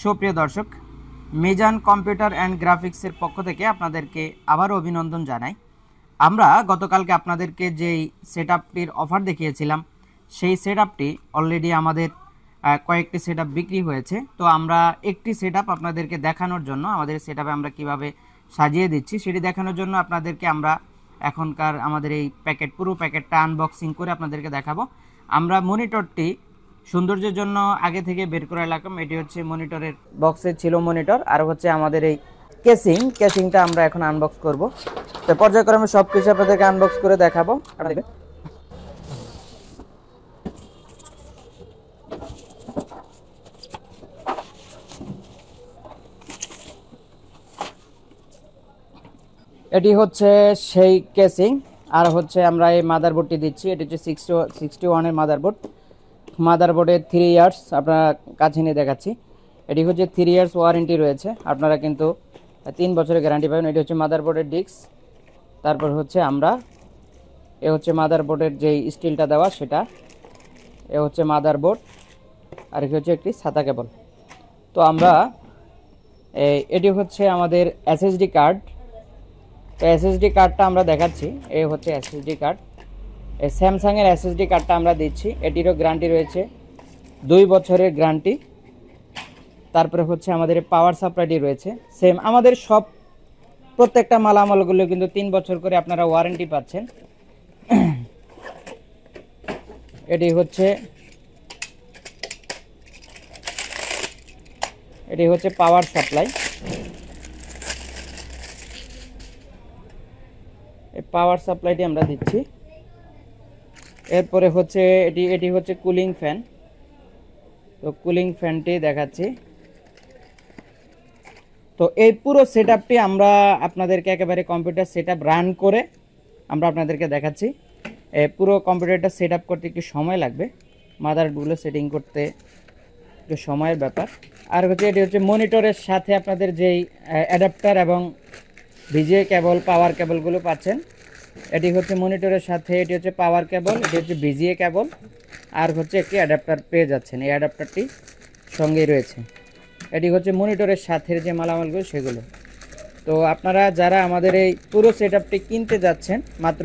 সুপ্রিয় দর্শক, Mizan computer and গ্রাফিক্সের পক্ষ থেকে আপনাদেরকে আবারও অভিনন্দন জানাই। আমরা গতকালকে আপনাদেরকে যেই সেটআপটির অফার দেখিয়েছিলাম, সেই সেটআপটি অলরেডি আমাদের কয়েকটি সেটআপ বিক্রি হয়েছে। তো আমরা একটি সেটআপ আপনাদেরকে দেখানোর জন্য, আমাদের সেটআপে আমরা কিভাবে সাজিয়ে দিচ্ছি সেটি দেখানোর জন্য আপনাদেরকে আমরা এখনকার আমাদের এই পুরো প্যাকেটটা আনবক্সিং করে আপনাদেরকে দেখাবো। আমরা মনিটরটি সৌন্দর্যের জন্য আগে থেকে বের করে রাখলাম। এটি হচ্ছে মনিটরের বক্সে ছিল মনিটর, আর হচ্ছে আমাদের এই কেসিংটা আমরা এখন আনবক্স করব। তো পর্যায়ক্রমে সব কিছু আপনাদেরকে আনবক্স করে দেখাবো। এটি হচ্ছে সেই কেসিং, আর হচ্ছে আমরা এই মাদারবোর্ডটি দিচ্ছি। এটি হচ্ছে 61-এর মাদারবোর্ডের 3 ইয়ার্স আপনারা কাছে নিয়ে দেখাচ্ছি। এটি হচ্ছে 3 ইয়ার্স ওয়ারেন্টি রয়েছে, আপনারা কিন্তু 3 বছরের গ্যারান্টি পাবেন। এটি হচ্ছে মাদারবোর্ডের ডিস্ক, তারপর হচ্ছে এ হচ্ছে মাদারবোর্ডের যেই স্টিলটা দেওয়া সেটা, এ হচ্ছে মাদারবোর্ড, আর এটি হচ্ছে একটি ছাতা কেবল। তো আমরা এটি হচ্ছে আমাদের এসএসডি কার্ড। তো এসএসডি কার্ডটা আমরা দেখাচ্ছি। এই হচ্ছে এসএসডি কার্ড, এই স্যামসাংয়ের এসএসডি কার্ডটা আমরা দিচ্ছি। এটিরও গ্যারান্টি রয়েছে 2 বছরের গ্যারান্টি। তারপরে হচ্ছে আমাদের পাওয়ার সাপ্লাইটি রয়েছে সেম। আমাদের প্রত্যেকটা মালামালগুলো কিন্তু 3 বছর করে আপনারা ওয়ারেন্টি পাচ্ছেন। এটি হচ্ছে পাওয়ার সাপ্লাই। এই পাওয়ার সাপ্লাইটি আমরা দিচ্ছি। এরপরে হচ্ছে এটি হচ্ছে কুলিং ফ্যান। তো কুলিং ফ্যানটি দেখাচ্ছি। তো এই পুরো সেটআপটি আমরা আপনাদেরকে একেবারে কম্পিউটার সেটআপ রান করে আমরা আপনাদেরকে দেখাচ্ছি। পুরো কম্পিউটারটা সেটআপ করতে একটু সময় লাগবে, মাদারবোর্ডগুলো সেটিং করতে একটু সময়ের ব্যাপার। আর হচ্ছে এটি হচ্ছে মনিটরের সাথে আপনাদের যেই অ্যাডাপ্টার এবং ভিজিএ কেবল, পাওয়ার কেবলগুলো পাচ্ছেন। এটি হচ্ছে মনিটরের সাথে, এটি হচ্ছে পাওয়ার কেবল, এটি হচ্ছে ভিজিএ কেবল, আর হচ্ছে একটি অ্যাডাপ্টার পেয়ে যাচ্ছেন। এই অ্যাডাপ্টারটি সঙ্গেই রয়েছে। এটি হচ্ছে মনিটরের সাথে যে মালামালগুলো সেগুলো। তো আপনারা যারা আমাদের এই পুরো সেটআপটি কিনতে যাচ্ছেন, মাত্র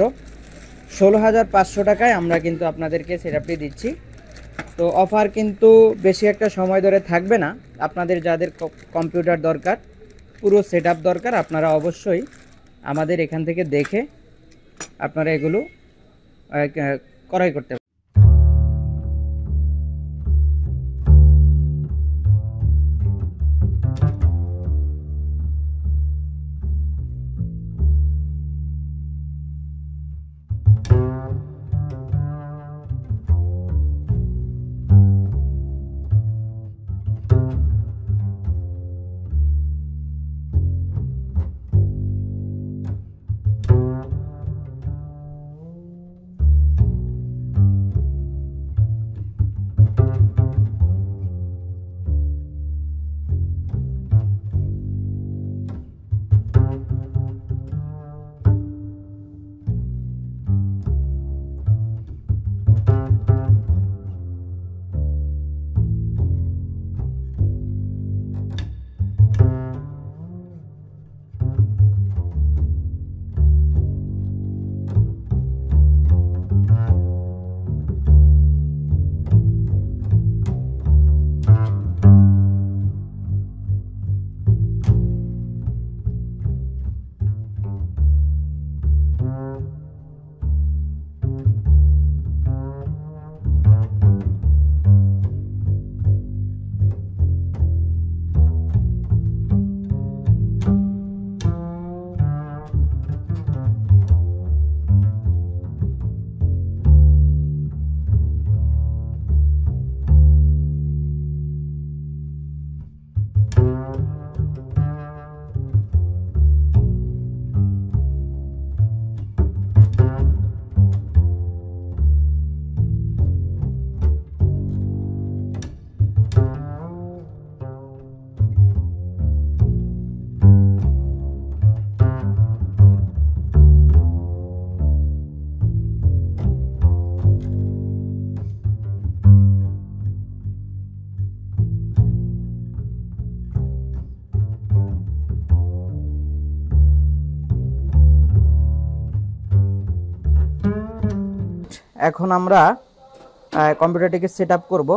16,500 টাকায় আমরা কিন্তু আপনাদেরকে সেটআপটি দিচ্ছি। তো অফার কিন্তু বেশি একটা সময় ধরে থাকবে না। আপনাদের যাদের কম্পিউটার দরকার, পুরো সেটআপ দরকার, আপনারা অবশ্যই আমাদের এখান থেকে দেখে আপনারা এগুলো ক্রয় করতে পারেন। এখন আমরা কম্পিউটারটিকে সেট আপ করবো।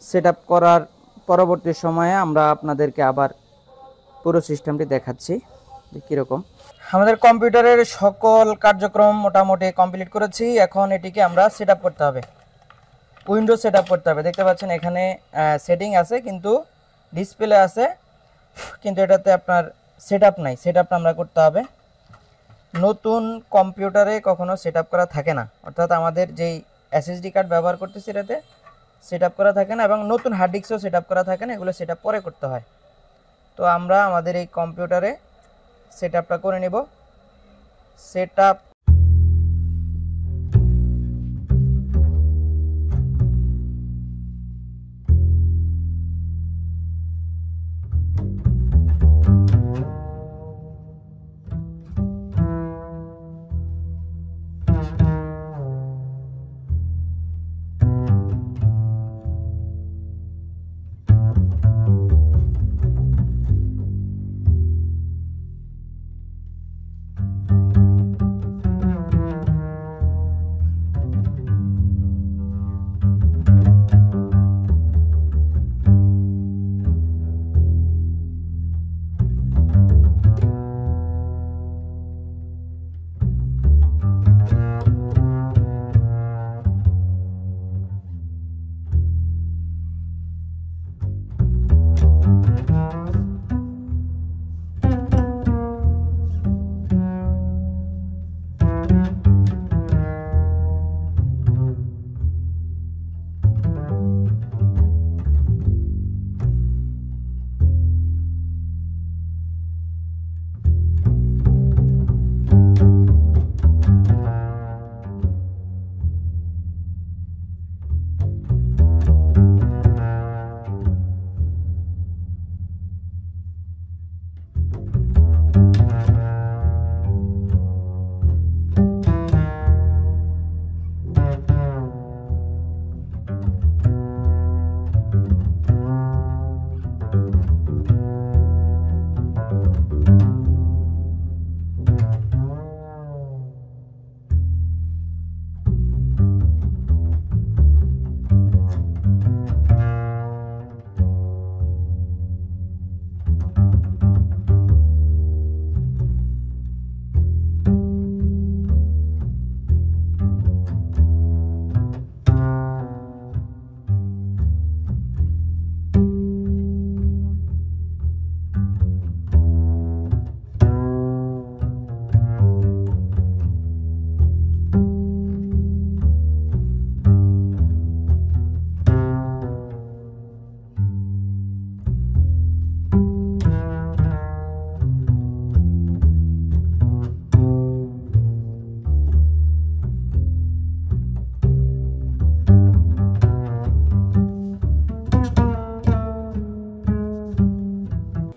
সেট আপ করার পরবর্তী সময়ে আমরা আপনাদেরকে আবার পুরো সিস্টেমটি দেখাচ্ছি যে কীরকম। আমাদের কম্পিউটারের সকল কার্যক্রম মোটামুটি কমপ্লিট করেছি। এখন এটিকে আমরা সেট আপ করতে হবে, উইন্ডো সেট আপ করতে হবে। দেখতে পাচ্ছেন এখানে সেটিং আছে কিন্তু ডিসপ্লে আছে, কিন্তু এটাতে আপনার সেট আপ নাই। সেট আপটা আমরা করতে হবে। নতুন কম্পিউটারে কখনো সেট আপ করা থাকে না, অর্থাৎ আমাদের যেই এসএসডি কার্ড ব্যবহার করতেছি এটাতে সেট আপ করা থাকে না, এবং নতুন হার্ড ডিস্কও সেট আপ করা থাকে না। এগুলো সেট আপ পরে করতে হয়। তো আমরা আমাদের এই কম্পিউটারে সেট আপটা করে নেব। সেট আপ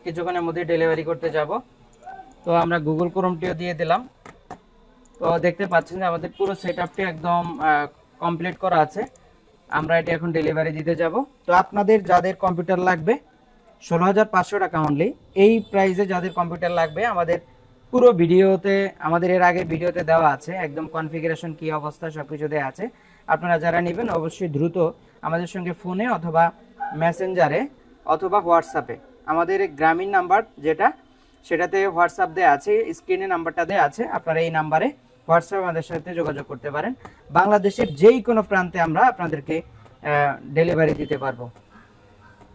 কিছুক্ষণের মধ্যে ডেলিভারি করতে যাব। তো আমরা গুগল ক্রোমটিও দিয়ে দিলাম। তো দেখতে পাচ্ছেন যে আমাদের পুরো সেটআপটি একদম কমপ্লিট করা আছে। আমরা এটা এখন ডেলিভারি দিতে যাব। তো আপনাদের যাদের কম্পিউটার লাগবে 16,500 টাকা অনলি, এই প্রাইসে যাদের কম্পিউটার লাগবে আমাদের পুরো ভিডিওতে, আমাদের এর আগে ভিডিওতে দেওয়া আছে একদম কনফিগারেশন কি অবস্থা সবকিছু দেওয়া আছে। আপনারা যারা নেবেন অবশ্যই দ্রুত আমাদের সঙ্গে ফোনে অথবা মেসেঞ্জারে অথবা হোয়াটসঅ্যাপে, আমাদের গ্রামীণ নাম্বার যেটা সেটাতে হোয়াটসঅ্যাপ দেওয়া আছে, স্ক্রিনে নাম্বারটা দেওয়া আছে, আপনারা এই নাম্বারে হোয়াটসঅ্যাপে আমাদের সাথে যোগাযোগ করতে পারেন। বাংলাদেশের যেই কোনো প্রান্তে আমরা আপনাদেরকে ডেলিভারি দিতে পারবো।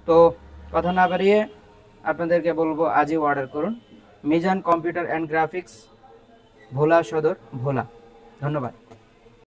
তো কথা না বাড়িয়ে আপনাদেরকে বলবো আজই অর্ডার করুন। মিজান কম্পিউটার অ্যান্ড গ্রাফিক্স, ভোলা সদর, ভোলা। ধন্যবাদ।